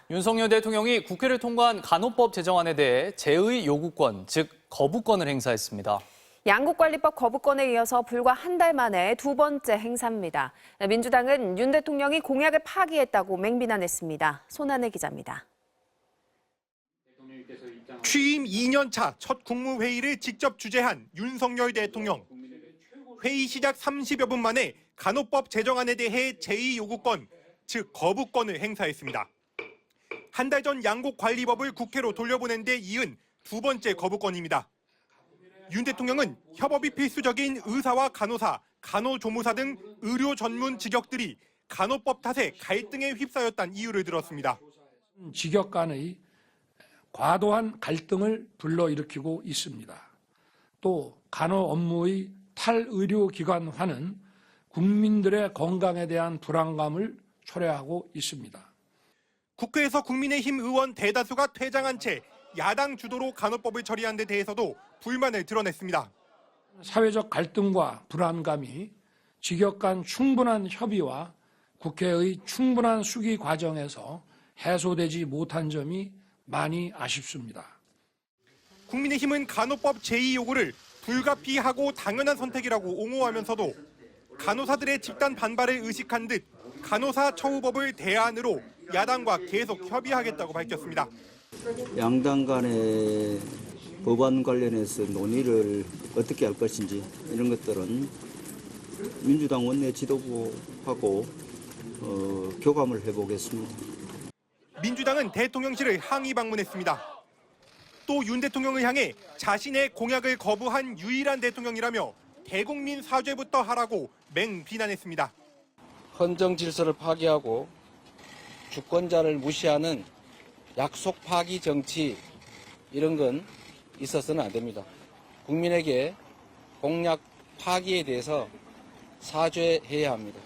윤석열 대통령이 국회를 통과한 간호법 제정안에 대해 제의 요구권, 즉 거부권을 행사했습니다. 양국관리법 거부권에 이어서 불과 한 달 만에 두 번째 행사입니다. 민주당은 윤 대통령이 공약을 파기했다고 맹비난했습니다. 손한혜 기자입니다. 취임 2년 차 첫 국무회의를 직접 주재한 윤석열 대통령. 회의 시작 30여 분 만에 간호법 제정안에 대해 제의 요구권, 즉 거부권을 행사했습니다. 한 달 전 양국관리법을 국회로 돌려보낸 데 이은 두 번째 거부권입니다. 윤 대통령은 협업이 필수적인 의사와 간호사, 간호조무사 등 의료 전문 직역들이 간호법 탓에 갈등에 휩싸였다는 이유를 들었습니다. 직역 간의 과도한 갈등을 불러일으키고 있습니다. 또 간호 업무의 탈의료기관화는 국민들의 건강에 대한 불안감을 초래하고 있습니다. 국회에서 국민의힘 의원 대다수가 퇴장한 채 야당 주도로 간호법을 처리한 데 대해서도 불만을 드러냈습니다. 사회적 갈등과 불안감이 직역 간 충분한 협의와 국회의 충분한 수기 과정에서 해소되지 못한 점이 많이 아쉽습니다. 국민의힘은 간호법 제의 요구를 불가피하고 당연한 선택이라고 옹호하면서도 간호사들의 집단 반발을 의식한 듯 간호사 처우법을 대안으로 야당과 계속 협의하겠다고 밝혔습니다. 양당 간의 법안 관련해서 논의를 어떻게 할 것인지 이런 것들은 민주당 원내 지도부하고 교감을 해보겠습니다. 민주당은 대통령실을 항의 방문했습니다. 또 윤 대통령을 향해 자신의 공약을 거부한 유일한 대통령이라며 대국민 사죄부터 하라고 맹비난했습니다. 헌정 질서를 파괴하고 주권자를 무시하는 약속 파기 정치 이런 건 있어서는 안 됩니다. 국민에게 공약 파기에 대해서 사죄해야 합니다.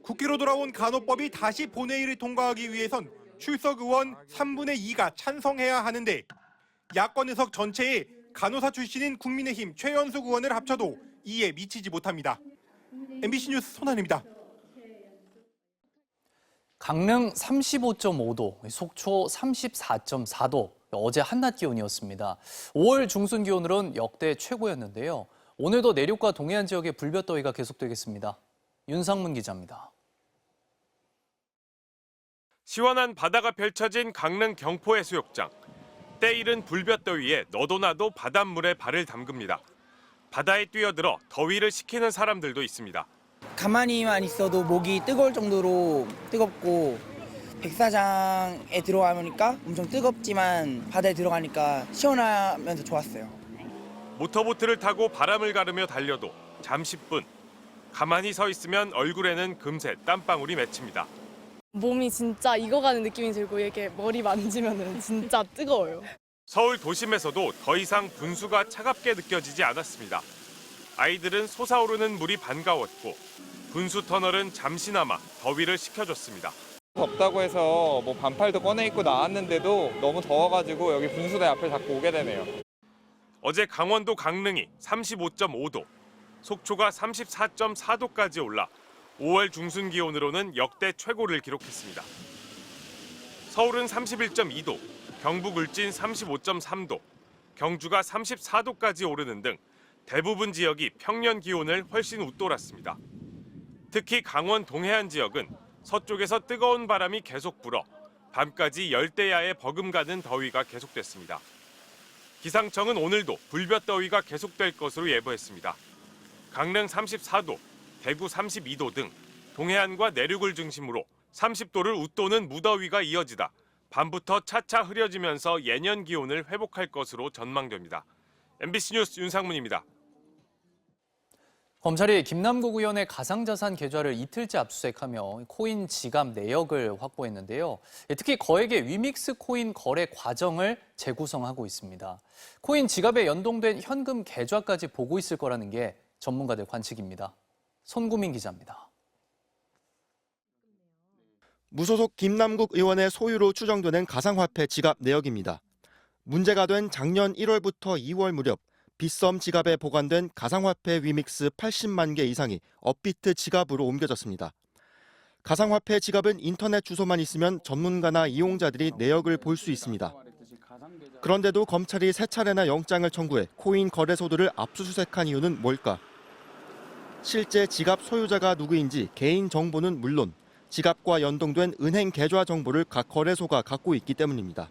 국회로 돌아온 간호법이 다시 본회의를 통과하기 위해선 출석 의원 3분의 2가 찬성해야 하는데 야권 의석 전체에 간호사 출신인 국민의힘 최연숙 의원을 합쳐도 이에 미치지 못합니다. MBC 뉴스 손한혜입니다. 강릉 35.5도, 속초 34.4도, 어제 한낮 기온이었습니다. 5월 중순 기온으로는 역대 최고였는데요. 오늘도 내륙과 동해안 지역에 불볕더위가 계속되겠습니다. 윤상문 기자입니다. 시원한 바다가 펼쳐진 강릉 경포해수욕장. 때이른 불볕더위에 너도 나도 바닷물에 발을 담급니다. 바다에 뛰어들어 더위를 식히는 사람들도 있습니다. 가만히만 있어도 목이 뜨거울 정도로 뜨겁고 백사장에 들어가니까 엄청 뜨겁지만 바다에 들어가니까 시원하면서 좋았어요. 모터보트를 타고 바람을 가르며 달려도 잠시뿐. 가만히 서 있으면 얼굴에는 금세 땀방울이 맺힙니다. 몸이 진짜 익어가는 느낌이 들고 이렇게 머리 만지면 진짜 뜨거워요. 서울 도심에서도 더 이상 분수가 차갑게 느껴지지 않았습니다. 아이들은 솟아오르는 물이 반가웠고 분수 터널은 잠시나마 더위를 식혀줬습니다. 덥다고 해서 뭐 반팔도 꺼내 입고 나왔는데도 너무 더워가지고 여기 분수대 앞에 자꾸 오게 되네요. 어제 강원도 강릉이 35.5도, 속초가 34.4도까지 올라 5월 중순 기온으로는 역대 최고를 기록했습니다. 서울은 31.2도, 경북 울진 35.3도, 경주가 34도까지 오르는 등 대부분 지역이 평년 기온을 훨씬 웃돌았습니다. 특히 강원 동해안 지역은 서쪽에서 뜨거운 바람이 계속 불어 밤까지 열대야에 버금가는 더위가 계속됐습니다. 기상청은 오늘도 불볕더위가 계속될 것으로 예보했습니다. 강릉 34도, 대구 32도 등 동해안과 내륙을 중심으로 30도를 웃도는 무더위가 이어지다 밤부터 차차 흐려지면서 예년 기온을 회복할 것으로 전망됩니다. MBC 뉴스 윤상문입니다. 검찰이 김남국 의원의 가상자산 계좌를 이틀째 압수수색하며 코인 지갑 내역을 확보했는데요. 특히 거액의 위믹스 코인 거래 과정을 재구성하고 있습니다. 코인 지갑에 연동된 현금 계좌까지 보고 있을 거라는 게 전문가들 관측입니다. 손구민 기자입니다. 무소속 김남국 의원의 소유로 추정되는 가상화폐 지갑 내역입니다. 문제가 된 작년 1월부터 2월 무렵 빗썸 지갑에 보관된 가상화폐 위믹스 80만 개 이상이 업비트 지갑으로 옮겨졌습니다. 가상화폐 지갑은 인터넷 주소만 있으면 전문가나 이용자들이 내역을 볼 수 있습니다. 그런데도 검찰이 3차례나 영장을 청구해 코인 거래소들을 압수수색한 이유는 뭘까? 실제 지갑 소유자가 누구인지 개인 정보는 물론 지갑과 연동된 은행 계좌 정보를 각 거래소가 갖고 있기 때문입니다.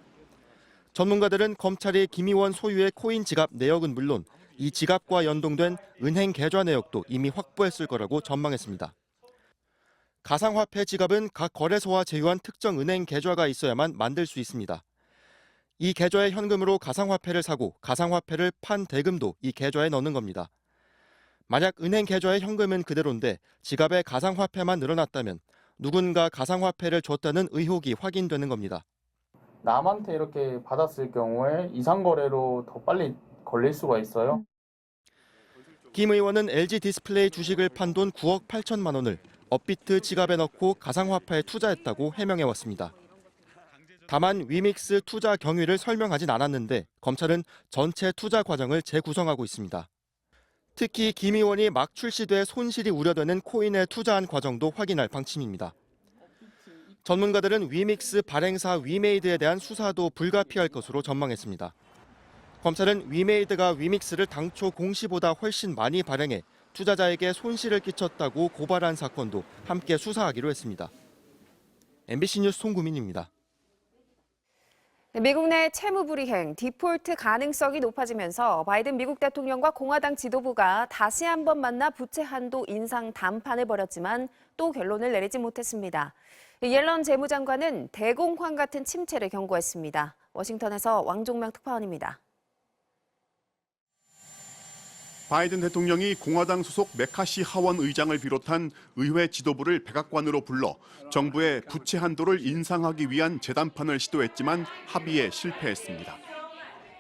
전문가들은 검찰이 김의원 소유의 코인 지갑 내역은 물론 이 지갑과 연동된 은행 계좌 내역도 이미 확보했을 거라고 전망했습니다. 가상화폐 지갑은 각 거래소와 제휴한 특정 은행 계좌가 있어야만 만들 수 있습니다. 이 계좌에 현금으로 가상화폐를 사고 가상화폐를 판 대금도 이 계좌에 넣는 겁니다. 만약 은행 계좌에 현금은 그대로인데 지갑에 가상화폐만 늘어났다면 누군가 가상화폐를 줬다는 의혹이 확인되는 겁니다. 남한테 이렇게 받았을 경우에 이상거래로 더 빨리 걸릴 수가 있어요? 김 의원은 LG 디스플레이 주식을 판 돈 9억 8천만 원을 업비트 지갑에 넣고 가상화폐에 투자했다고 해명해왔습니다. 다만 위믹스 투자 경위를 설명하진 않았는데 검찰은 전체 투자 과정을 재구성하고 있습니다. 특히 김 의원이 막 출시돼 손실이 우려되는 코인에 투자한 과정도 확인할 방침입니다. 전문가들은 위믹스 발행사 위메이드에 대한 수사도 불가피할 것으로 전망했습니다. 검찰은 위메이드가 위믹스를 당초 공시보다 훨씬 많이 발행해 투자자에게 손실을 끼쳤다고 고발한 사건도 함께 수사하기로 했습니다. MBC 뉴스 송구민입니다. 미국 내 채무 불이행, 디폴트 가능성이 높아지면서 바이든 미국 대통령과 공화당 지도부가 다시 한번 만나 부채 한도 인상 담판을 벌였지만 또 결론을 내리지 못했습니다. 옐런 재무장관은 대공황 같은 침체를 경고했습니다. 워싱턴에서 왕종명 특파원입니다. 바이든 대통령이 공화당 소속 메카시 하원 의장을 비롯한 의회 지도부를 백악관으로 불러 정부의 부채 한도를 인상하기 위한 재담판을 시도했지만 합의에 실패했습니다.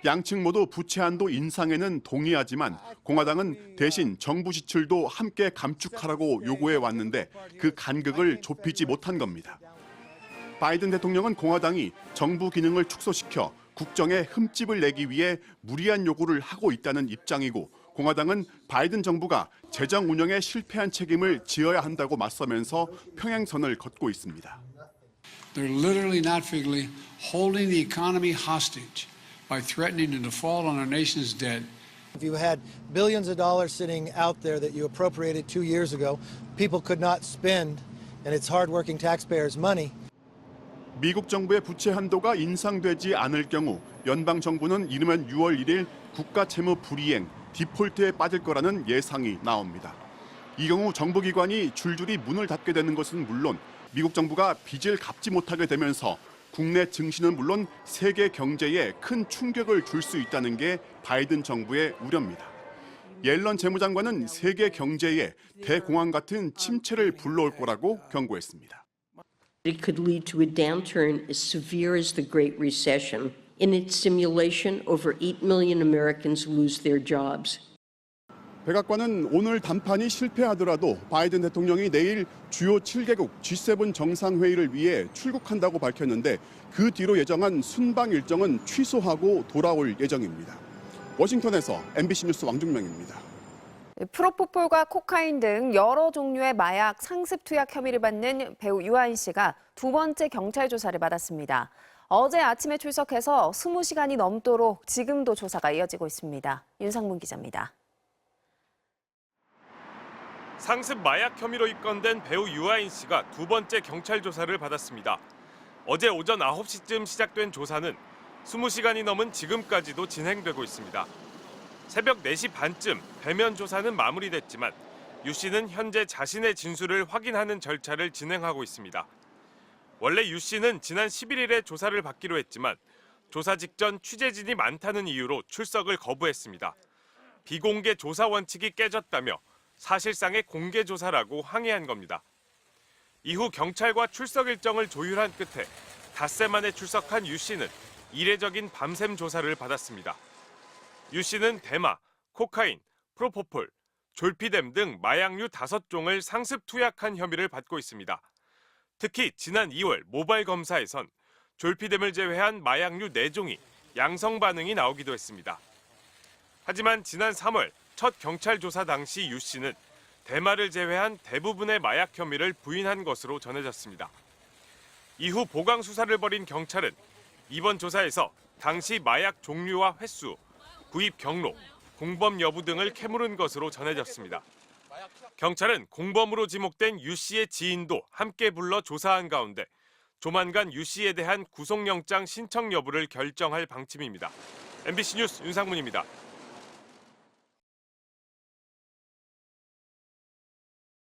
양측 모두 부채 한도 인상에는 동의하지만 공화당은 대신 정부 지출도 함께 감축하라고 요구해 왔는데 그 간극을 좁히지 못한 겁니다. 바이든 대통령은 공화당이 정부 기능을 축소시켜 국정에 흠집을 내기 위해 무리한 요구를 하고 있다는 입장이고 공화당은 바이든 정부가 재정 운영에 실패한 책임을 지어야 한다고 맞서면서 평행선을 걷고 있습니다. They're literally not figuratively holding the economy hostage by threatening to default on our nation's debt. If you had billions of dollars sitting out there that you appropriated 2 years ago, people could not spend, and it's hardworking taxpayers' money. 미국 정부의 부채 한도가 인상되지 않을 경우 연방 정부는 이르면 6월 1일 국가 채무 불이행, 디폴트에 빠질 거라는 예상이 나옵니다. 이 경우 정부기관이 줄줄이 문을 닫게 되는 것은 물론 미국 정부가 빚을 갚지 못하게 되면서 국내 증시는 물론 세계 경제에 큰 충격을 줄 수 있다는 게 바이든 정부의 우려입니다. 옐런 재무장관은 세계 경제에 대공황 같은 침체를 불러올 거라고 경고했습니다. It could lead to a downturn as severe as the Great Recession. In its simulation, over 8 million Americans lose their jobs. 백악관은 오늘 담판이 실패하더라도 바이든 대통령이 내일 주요 7개국 G7 정상회의를 위해 출국한다고 밝혔는데 그 뒤로 예정한 순방 일정은 취소하고 돌아올 예정입니다. 워싱턴에서 MBC 뉴스 왕중명입니다. 프로포폴과 코카인 등 여러 종류의 마약 상습 투약 혐의를 받는 배우 유아인 씨가 두 번째 경찰 조사를 받았습니다. 어제 아침에 출석해서 20시간이 넘도록 지금도 조사가 이어지고 있습니다. 윤상문 기자입니다. 상습 마약 혐의로 입건된 배우 유아인 씨가 두 번째 경찰 조사를 받았습니다. 어제 오전 9시쯤 시작된 조사는 20시간이 넘은 지금까지도 진행되고 있습니다. 새벽 4시 반쯤 배면 조사는 마무리됐지만 유 씨는 현재 자신의 진술을 확인하는 절차를 진행하고 있습니다. 원래 유 씨는 지난 11일에 조사를 받기로 했지만 조사 직전 취재진이 많다는 이유로 출석을 거부했습니다. 비공개 조사 원칙이 깨졌다며 사실상의 공개 조사라고 항의한 겁니다. 이후 경찰과 출석 일정을 조율한 끝에 닷새 만에 출석한 유 씨는 이례적인 밤샘 조사를 받았습니다. 유 씨는 대마, 코카인, 프로포폴, 졸피뎀 등 마약류 5종을 상습 투약한 혐의를 받고 있습니다. 특히 지난 2월 모발 검사에선 졸피뎀을 제외한 마약류 4종이 양성 반응이 나오기도 했습니다. 하지만 지난 3월 첫 경찰 조사 당시 유 씨는 대마를 제외한 대부분의 마약 혐의를 부인한 것으로 전해졌습니다. 이후 보강 수사를 벌인 경찰은 이번 조사에서 당시 마약 종류와 횟수, 구입 경로, 공범 여부 등을 캐물은 것으로 전해졌습니다. 경찰은 공범으로 지목된 유 씨의 지인도 함께 불러 조사한 가운데 조만간 유 씨에 대한 구속영장 신청 여부를 결정할 방침입니다. MBC 뉴스 윤상문입니다.